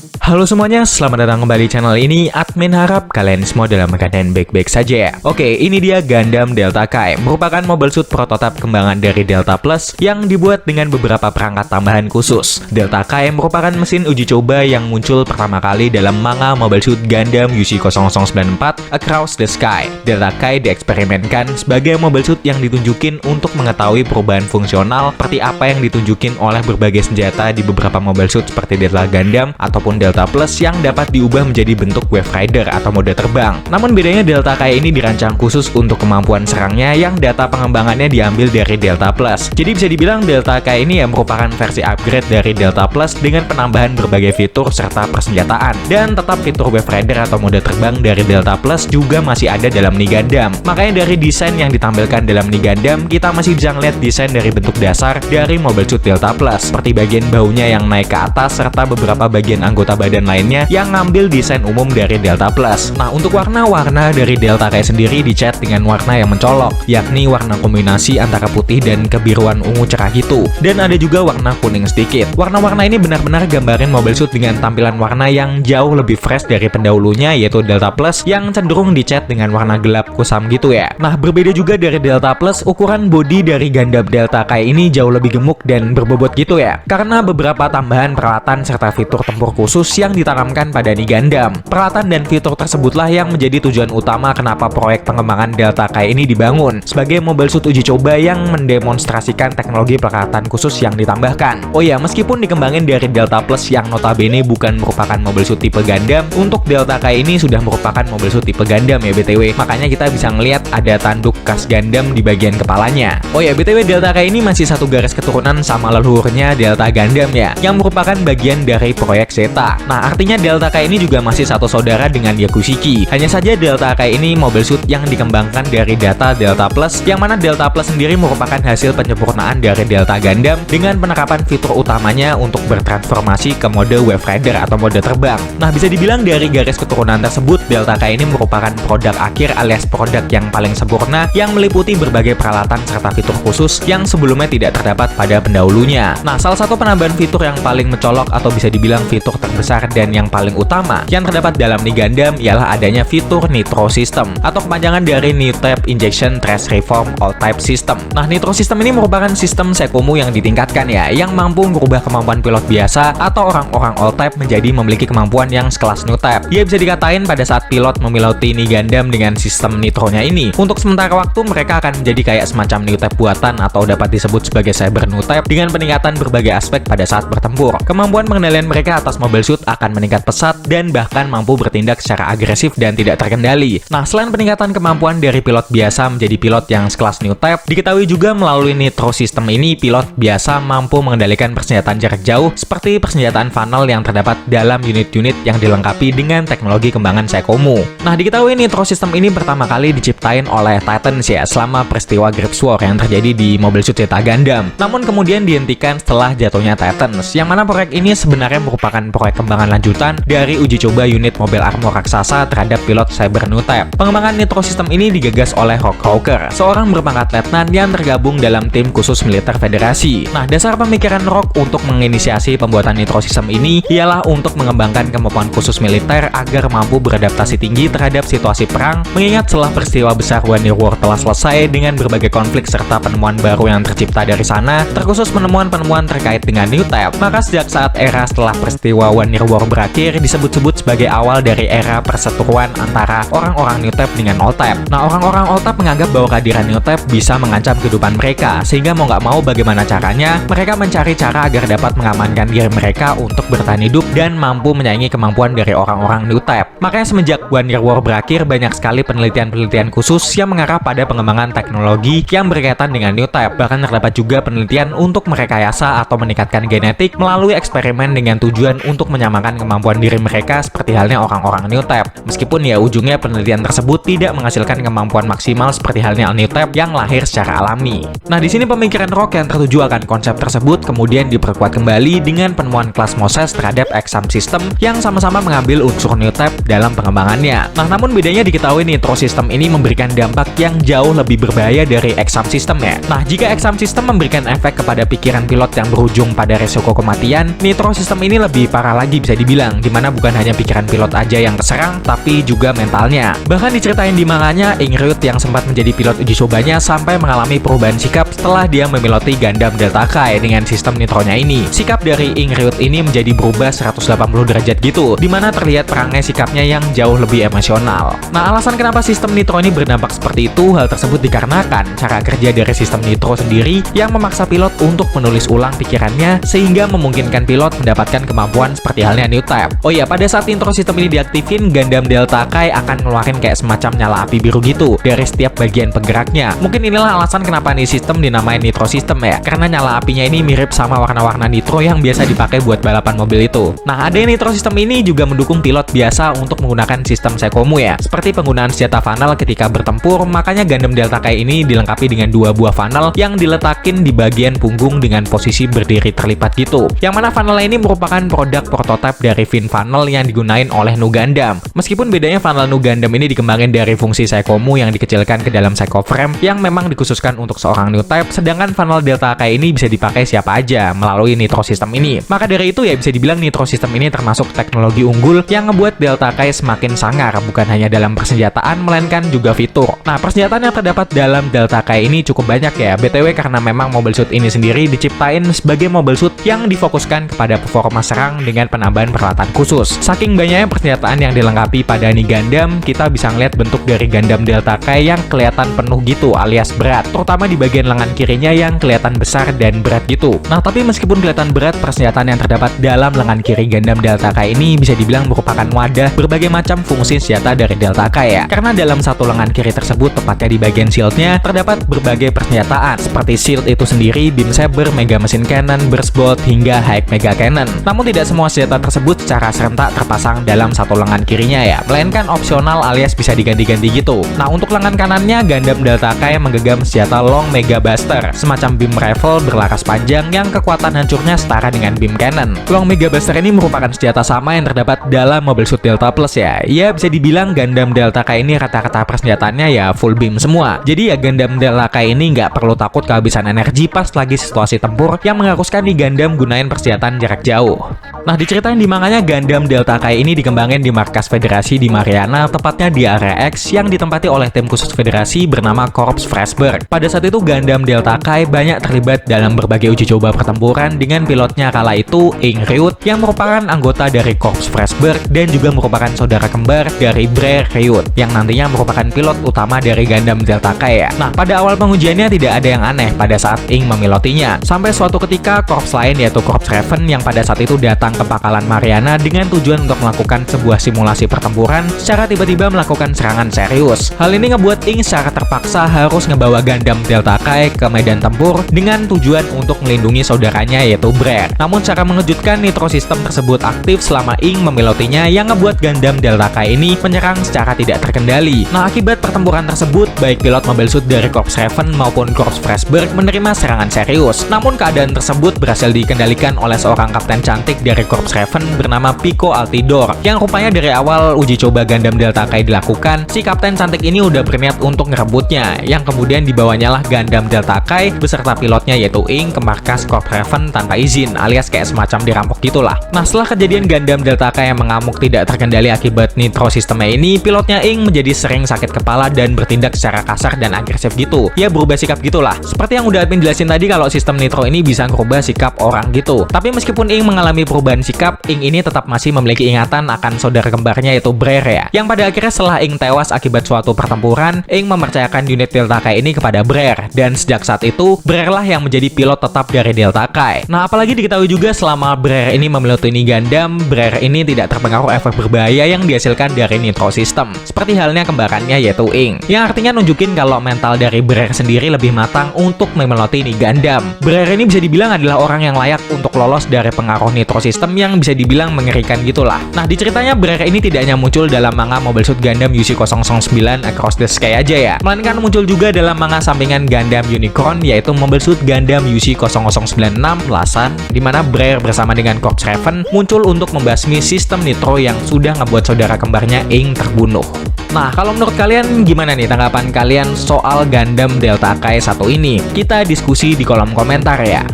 Halo semuanya, selamat datang kembali di channel ini. Admin harap kalian semua dalam keadaan baik-baik saja ya. Oke, ini dia Gundam Delta Kai, merupakan mobile suit prototipe kembangan dari Delta Plus yang dibuat dengan beberapa perangkat tambahan khusus. Delta Kai merupakan mesin uji coba yang muncul pertama kali dalam manga mobile suit Gundam UC0094 Across the Sky. Delta Kai dieksperimenkan sebagai mobile suit yang ditunjukin untuk mengetahui perubahan fungsional seperti apa yang ditunjukin oleh berbagai senjata di beberapa mobile suit seperti Delta Gundam ataupun Delta Plus yang dapat diubah menjadi bentuk Wave Rider atau mode terbang. Namun bedanya Delta Kai ini dirancang khusus untuk kemampuan serangnya yang data pengembangannya diambil dari Delta Plus. Jadi bisa dibilang Delta Kai ini ya merupakan versi upgrade dari Delta Plus dengan penambahan berbagai fitur serta persenjataan. Dan tetap fitur Wave Rider atau mode terbang dari Delta Plus juga masih ada dalam Ni Gundam. Makanya dari desain yang ditampilkan dalam Ni Gundam, kita masih bisa ngeliat desain dari bentuk dasar dari mobile suit Delta Plus, seperti bagian baunya yang naik ke atas serta beberapa bagian anggota badan lainnya yang ngambil desain umum dari Delta Plus. Nah, untuk warna-warna dari Delta Kai sendiri dicat dengan warna yang mencolok, yakni warna kombinasi antara putih dan kebiruan ungu cerah gitu. Dan ada juga warna kuning sedikit. Warna-warna ini benar-benar gambarin mobile suit dengan tampilan warna yang jauh lebih fresh dari pendahulunya, yaitu Delta Plus yang cenderung dicat dengan warna gelap kusam gitu ya. Nah, berbeda juga dari Delta Plus, ukuran bodi dari Gundam Delta Kai ini jauh lebih gemuk dan berbobot gitu ya, karena beberapa tambahan peralatan serta fitur tempur khusus yang ditanamkan pada Ni Gundam. Peralatan dan fitur tersebutlah yang menjadi tujuan utama kenapa proyek pengembangan Delta Kai ini dibangun sebagai mobile suit uji coba yang mendemonstrasikan teknologi peralatan khusus yang ditambahkan. Oh ya, meskipun dikembangin dari Delta Plus yang notabene bukan merupakan mobile suit tipe Gundam, untuk Delta Kai ini sudah merupakan mobile suit tipe Gundam ya BTW. Makanya kita bisa ngelihat ada tanduk khas Gundam di bagian kepalanya. Oh ya, BTW Delta Kai ini masih satu garis keturunan sama leluhurnya Delta Gundam ya, yang merupakan bagian dari proyek Zeta. Nah, artinya Delta Kai ini juga masih satu saudara dengan Yakushiki. Hanya saja Delta Kai ini mobile suit yang dikembangkan dari data Delta Plus, yang mana Delta Plus sendiri merupakan hasil penyempurnaan dari Delta Gundam dengan penerapan fitur utamanya untuk bertransformasi ke mode Wave Rider atau mode terbang. Nah, bisa dibilang dari garis keturunan tersebut, Delta Kai ini merupakan produk akhir alias produk yang paling sempurna yang meliputi berbagai peralatan serta fitur khusus yang sebelumnya tidak terdapat pada pendahulunya. Nah, salah satu penambahan fitur yang paling mencolok atau bisa dibilang fitur terbesar dan yang paling utama yang terdapat dalam Ni Gundam ialah adanya fitur Nitro System atau kepanjangan dari New Type Injection Trace Reform All Type System. Nah, Nitro System ini merupakan sistem Sekomu yang ditingkatkan ya, yang mampu merubah kemampuan pilot biasa atau orang-orang All Type menjadi memiliki kemampuan yang sekelas New Type. Ya, bisa dikatain pada saat pilot memiloti Ni Gundam dengan sistem Nitronya ini, untuk sementara waktu mereka akan menjadi kayak semacam New Type buatan atau dapat disebut sebagai Cyber New Type dengan peningkatan berbagai aspek pada saat bertempur. Kemampuan pengendalian mereka atas mobile suit akan meningkat pesat dan bahkan mampu bertindak secara agresif dan tidak terkendali. Nah, selain peningkatan kemampuan dari pilot biasa menjadi pilot yang sekelas New Type, diketahui juga melalui Nitro System ini pilot biasa mampu mengendalikan persenjataan jarak jauh seperti persenjataan funnel yang terdapat dalam unit-unit yang dilengkapi dengan teknologi kembangan Sekomu. Nah, diketahui Nitro System ini pertama kali diciptain oleh Titans ya selama peristiwa Grips War yang terjadi di Mobile Suit Zeta Gundam. Namun kemudian dihentikan setelah jatuhnya Titans, yang mana proyek ini sebenarnya merupakan proyek kembangan lanjutan dari uji coba unit mobil armor raksasa terhadap pilot Cyber New Type. Pengembangan Nitro System ini digagas oleh Rock Hawker, seorang berpangkat letnan yang tergabung dalam tim khusus militer Federasi. Nah, dasar pemikiran Rock untuk menginisiasi pembuatan Nitro System ini ialah untuk mengembangkan kemampuan khusus militer agar mampu beradaptasi tinggi terhadap situasi perang, mengingat setelah peristiwa besar One Year War telah selesai dengan berbagai konflik serta penemuan baru yang tercipta dari sana, terkhusus penemuan-penemuan terkait dengan New Type. Maka sejak saat era setelah peristiwa One Year War berakhir disebut-sebut sebagai awal dari era perseteruan antara orang-orang New Type dengan Old Type. Nah, orang-orang Old Type menganggap bahwa kehadiran New Type bisa mengancam kehidupan mereka, sehingga mau nggak mau bagaimana caranya, mereka mencari cara agar dapat mengamankan diri mereka untuk bertahan hidup dan mampu menyaingi kemampuan dari orang-orang New Type. Makanya semenjak One Year War berakhir, banyak sekali penelitian-penelitian khusus yang mengarah pada pengembangan teknologi yang berkaitan dengan New Type. Bahkan terdapat juga penelitian untuk merekayasa atau meningkatkan genetik melalui eksperimen dengan tujuan untuk menyamakan kemampuan diri mereka seperti halnya orang-orang New Type. Meskipun ya ujungnya penelitian tersebut tidak menghasilkan kemampuan maksimal seperti halnya New Type yang lahir secara alami. Nah, di sini pemikiran Rock yang tertuju akan konsep tersebut kemudian diperkuat kembali dengan penemuan kelas Moses terhadap Exam System yang sama-sama mengambil unsur New Type dalam pengembangannya. Nah, namun bedanya diketahui Nitro System ini memberikan dampak yang jauh lebih berbahaya dari Exam System ya. Nah, jika Exam System memberikan efek kepada pikiran pilot yang berujung pada resiko kematian, Nitro System ini lebih parah lagi bisa dibilang, dimana bukan hanya pikiran pilot aja yang terserang, tapi juga mentalnya. Bahkan diceritain di manganya, Ing Ryut yang sempat menjadi pilot uji cobanya sampai mengalami perubahan sikap setelah dia memiloti Gundam Delta Kai dengan sistem nitronya ini. Sikap dari Ing Ryut ini menjadi berubah 180 derajat gitu, dimana terlihat perangai sikapnya yang jauh lebih emosional. Nah, alasan kenapa sistem nitro ini berdampak seperti itu, hal tersebut dikarenakan cara kerja dari sistem nitro sendiri yang memaksa pilot untuk menulis ulang pikirannya sehingga memungkinkan pilot mendapatkan kemampuan seperti halnya New Type. Oh iya, pada saat nitro sistem ini diaktifin, Gundam Delta Kai akan ngeluarin kayak semacam nyala api biru gitu dari setiap bagian penggeraknya. Mungkin inilah alasan kenapa nih sistem dinamain nitro system ya, karena nyala apinya ini mirip sama warna-warna nitro yang biasa dipakai buat balapan mobil itu. Nah, ada nitro system ini juga mendukung pilot biasa untuk menggunakan sistem Seikomu ya, seperti penggunaan senjata funnel ketika bertempur. Makanya Gundam Delta Kai ini dilengkapi dengan 2 buah funnel yang diletakin di bagian punggung dengan posisi berdiri terlipat gitu. Yang mana funnel ini merupakan produk prototipe dari fin funnel yang digunain oleh Nu Gundam. Meskipun bedanya funnel Nu Gundam ini dikembangin dari fungsi Seikomu yang dikecilkan ke dalam Seiko Frame yang memang dikhususkan untuk seorang New Type, sedangkan funnel Delta Kai ini bisa dipakai siapa aja melalui nitro system ini. Maka dari itu ya bisa dibilang nitro system ini termasuk teknologi unggul yang ngebuat Delta Kai semakin sangar, bukan hanya dalam persenjataan melainkan juga fitur. Nah, persenjataan yang terdapat dalam Delta Kai ini cukup banyak ya, BTW, karena memang mobile suit ini sendiri diciptain sebagai mobile suit yang difokuskan kepada performa serang dengan penambahan peralatan khusus. Saking banyaknya persenjataan yang dilengkapi pada nih Gundam, kita bisa ngeliat bentuk dari Gundam Delta Kai yang kelihatan penuh gitu alias berat, terutama di bagian lengan kirinya yang kelihatan besar dan berat gitu. Nah, tapi meskipun kelihatan berat, persenjataan yang terdapat dalam lengan kiri Gundam Delta Kai ini bisa dibilang merupakan wadah berbagai macam fungsi senjata dari Delta Kai ya, karena dalam satu lengan kiri tersebut, tepatnya di bagian shieldnya, terdapat berbagai persenjataan seperti shield itu sendiri, beam saber, mega machine cannon, burst bolt, hingga high mega cannon. Namun tidak semua senjata tersebut secara serentak terpasang dalam satu lengan kirinya ya, melainkan opsional alias bisa diganti-ganti gitu. Nah, untuk lengan kanannya, Gundam Delta Kai menggenggam senjata Long Mega Buster, semacam beam rifle berlaras panjang yang kekuatan hancurnya setara dengan beam cannon. Long Mega Buster ini merupakan senjata sama yang terdapat dalam Mobile Suit Delta Plus ya. Ya, bisa dibilang Gundam Delta Kai ini rata-rata persenjataannya ya full beam semua. Jadi ya Gundam Delta Kai ini nggak perlu takut kehabisan energi pas lagi situasi tempur yang mengharuskan di Gundam gunain persenjataan jarak jauh. Nah, diceritain di manganya Gundam Delta Kai ini dikembangin di markas Federasi di Mariana, tepatnya di area X yang ditempati oleh tim khusus Federasi bernama Korps Freshberg. Pada saat itu Gundam Delta Kai banyak terlibat dalam berbagai uji coba pertempuran dengan pilotnya kala itu Ing Ryut yang merupakan anggota dari Korps Freshberg dan juga merupakan saudara kembar dari Brer Ryut yang nantinya merupakan pilot utama dari Gundam Delta Kai ya. Nah, pada awal pengujiannya tidak ada yang aneh pada saat Ing memilotinya. Sampai suatu ketika korps lain yaitu Korps Raven yang pada saat itu datang ke pangkalan Mariana dengan tujuan untuk melakukan sebuah simulasi pertempuran secara tiba-tiba melakukan serangan serius. Hal ini ngebuat Ing secara terpaksa harus ngebawa Gundam Delta Kai ke medan tempur dengan tujuan untuk melindungi saudaranya yaitu Brer. Namun secara mengejutkan nitro system tersebut aktif selama Ing memilotinya yang ngebuat Gundam Delta Kai ini menyerang secara tidak terkendali. Nah, akibat pertempuran tersebut baik pilot Mobile Suit dari Korps Raven maupun Korps Freshberg menerima serangan serius. Namun keadaan tersebut berhasil dikendalikan oleh seorang kapten cantik dari Korps Raven bernama Pico Altidor yang rupanya dari awal uji coba Gundam Delta Kai dilakukan, si kapten cantik ini udah berniat untuk ngerebutnya, yang kemudian dibawanya lah Gundam Delta Kai beserta pilotnya yaitu Ing ke markas Korps Raven tanpa izin alias kayak semacam dirampok gitulah. Nah, setelah kejadian Gundam Delta Kai yang mengamuk tidak terkendali akibat nitro sistemnya ini, pilotnya Ing menjadi sering sakit kepala dan bertindak secara kasar dan agresif gitu. Ya, berubah sikap gitulah. Seperti yang udah admin jelasin tadi kalau sistem nitro ini bisa merubah sikap orang gitu. Tapi meskipun Ing mengalami perubahan sikap, Ing ini tetap masih memiliki ingatan akan saudara kembarnya yaitu Brer ya. Yang pada akhirnya setelah Ing tewas akibat suatu pertempuran, Ing mempercayakan unit Delta Kai ini kepada Brer, dan sejak saat itu Brer lah yang menjadi pilot tetap dari Delta Kai. Nah, apalagi diketahui juga selama Brer ini memiliki Gundam, Brer ini tidak terpengaruh efek berbahaya yang dihasilkan dari nitro system, seperti halnya kembarannya yaitu Ing, yang artinya nunjukin kalau mental dari Brer sendiri lebih matang untuk memeloti Gundam. Brer ini bisa dibilang adalah orang yang layak untuk lolos dari pengaruh nitro system yang bisa dibilang mengerikan gitulah. Nah, diceritanya Brer ini tidak hanya muncul dalam manga Mobile Suit Gundam UC009 Across the Sky aja ya, melainkan muncul juga dalam manga sampingan Gundam Unicorn yaitu Mobile Suit Gundam UC0096 Lasan, dimana Brer bersama dengan Korps Raven muncul untuk membasmi sistem nitro yang sudah ngebuat saudara kembarnya Ing terbunuh. Nah, kalau menurut kalian gimana nih tanggapan kalian soal Gundam Delta Kai 1 ini? Kita diskusi di kolom komentar ya.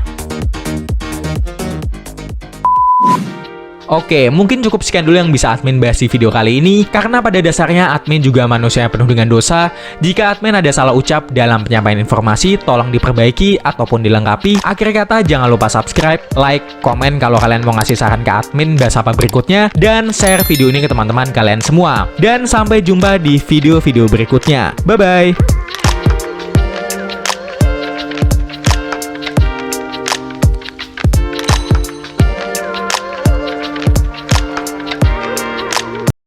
Oke, mungkin cukup sekian dulu yang bisa admin bahas di video kali ini, karena pada dasarnya admin juga manusia yang penuh dengan dosa. Jika admin ada salah ucap dalam penyampaian informasi, tolong diperbaiki ataupun dilengkapi. Akhir kata, jangan lupa subscribe, like, komen kalau kalian mau ngasih saran ke admin bahas apa berikutnya, dan share video ini ke teman-teman kalian semua. Dan sampai jumpa di video-video berikutnya. Bye-bye!